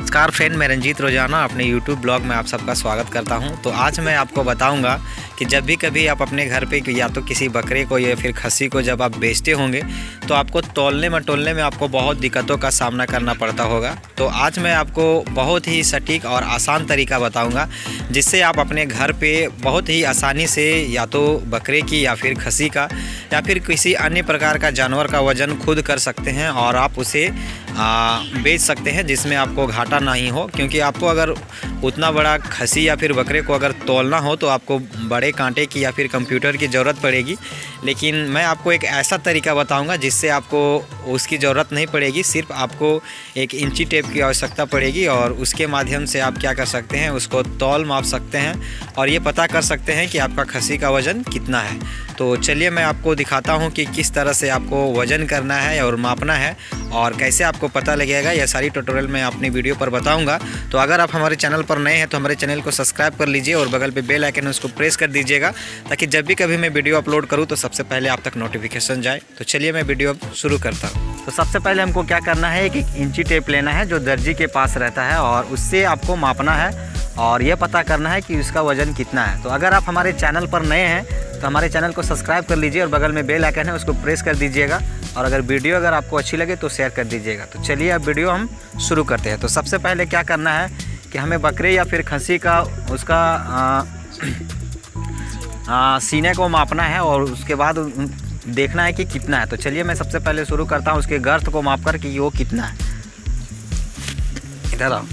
नमस्कार फ्रेंड, मैं रंजीत रोजाना अपने YouTube ब्लॉग में आप सबका स्वागत करता हूं। तो आज मैं आपको बताऊंगा कि जब भी कभी आप अपने घर पे या तो किसी बकरे को या फिर खस्सी को जब आप बेचते होंगे तो आपको तौलने मटोलने में आपको बहुत दिक्कतों का सामना करना पड़ता होगा। तो आज मैं आपको बहुत ही सटीक और आसान तरीका बताऊँगा जिससे आप अपने घर पर बहुत ही आसानी से या तो बकरे की या फिर खस्सी का या फिर किसी अन्य प्रकार का जानवर का वज़न खुद कर सकते हैं और आप उसे बेच सकते हैं जिसमें आपको घाटा नहीं हो। क्योंकि आपको अगर उतना बड़ा खस्सी या फिर बकरे को अगर तौलना हो तो आपको बड़े कांटे की या फिर कंप्यूटर की ज़रूरत पड़ेगी, लेकिन मैं आपको एक ऐसा तरीका बताऊंगा जिससे आपको उसकी ज़रूरत नहीं पड़ेगी। सिर्फ आपको एक इंची टेप की आवश्यकता पड़ेगी और उसके माध्यम से आप क्या कर सकते हैं, उसको तौल माप सकते हैं और ये पता कर सकते हैं कि आपका खस्सी का वज़न कितना है। तो चलिए मैं आपको दिखाता हूँ कि किस तरह से आपको वज़न करना है और मापना है और कैसे आपको पता लगेगा। यह सारी ट्यूटोरियल मैं अपनी वीडियो पर बताऊंगा। तो अगर आप हमारे चैनल पर नए हैं तो हमारे चैनल को सब्सक्राइब कर लीजिए और बगल पे बेल आइकन उसको प्रेस कर दीजिएगा ताकि जब भी कभी मैं वीडियो अपलोड करूँ तो सबसे पहले आप तक नोटिफिकेशन जाए। तो चलिए मैं वीडियो शुरू करता हूँ। तो सबसे पहले हमको क्या करना है, एक इंची टेप लेना है जो दर्जी के पास रहता है और उससे आपको मापना है और यह पता करना है कि उसका वज़न कितना है। तो अगर आप हमारे चैनल पर नए हैं तो हमारे चैनल को सब्सक्राइब कर लीजिए और बगल में बेल आइकन है उसको प्रेस कर दीजिएगा और अगर वीडियो अगर आपको अच्छी लगे तो शेयर कर दीजिएगा। तो चलिए अब वीडियो हम शुरू करते हैं। तो सबसे पहले क्या करना है कि हमें बकरे या फिर खस्सी का उसका सीने को मापना है और उसके बाद देखना है कि कितना है। तो चलिए मैं सबसे पहले शुरू करता हूँ उसके गर्थ को माप कर कि वो कितना है। इधर आओ।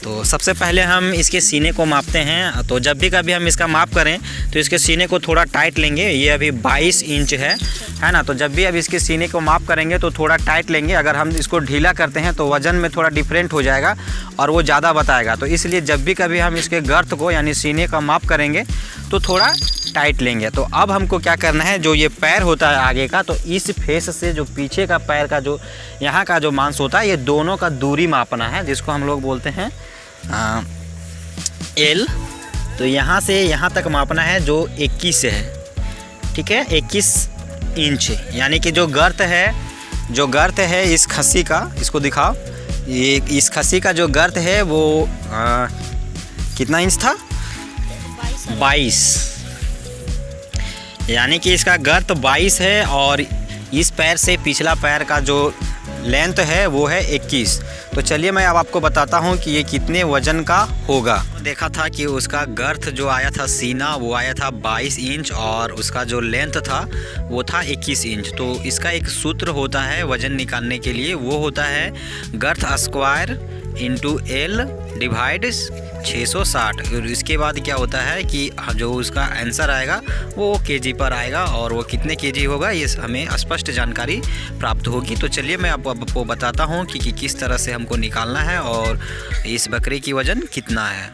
तो सबसे पहले हम इसके सीने को मापते हैं। तो जब भी कभी हम इसका माप करें तो इसके सीने को थोड़ा टाइट लेंगे। ये अभी 22 इंच है ना। तो जब भी अब इसके सीने को माप करेंगे तो थोड़ा टाइट लेंगे। अगर हम इसको ढीला करते हैं तो वज़न में थोड़ा डिफरेंट हो जाएगा और वो ज़्यादा बताएगा। तो इसलिए जब भी कभी हम इसके गर्थ को यानी सीने का माप करेंगे तो थोड़ा टाइट लेंगे। तो अब हमको क्या करना है, जो ये पैर होता है आगे का, तो इस फेस से जो पीछे का पैर का जो यहाँ का जो मांस होता है, ये दोनों का दूरी मापना है जिसको हम लोग बोलते हैं एल। तो यहाँ से यहाँ तक मापना है जो 21 है, ठीक है, 21 इंच। यानी कि जो गर्थ है इस खस्सी का, इसको दिखाओ, ये इस खस्सी का जो गर्थ है वो कितना इंच था, 22। यानी कि इसका गर्थ 22 है और इस पैर से पिछला पैर का जो लेंथ है वो है 21। तो चलिए मैं अब आपको बताता हूँ कि ये कितने वज़न का होगा। देखा था कि उसका गर्थ जो आया था सीना वो आया था 22 इंच और उसका जो लेंथ था वो था 21 इंच। तो इसका एक सूत्र होता है वज़न निकालने के लिए, वो होता है girth square into L divide 660। और इसके बाद क्या होता है कि जो उसका आंसर आएगा वो केजी पर आएगा और वो कितने केजी होगा ये हमें स्पष्ट जानकारी प्राप्त होगी। तो चलिए मैं आपको बताता हूँ कि किस तरह से हमको निकालना है और इस बकरे की वज़न कितना है।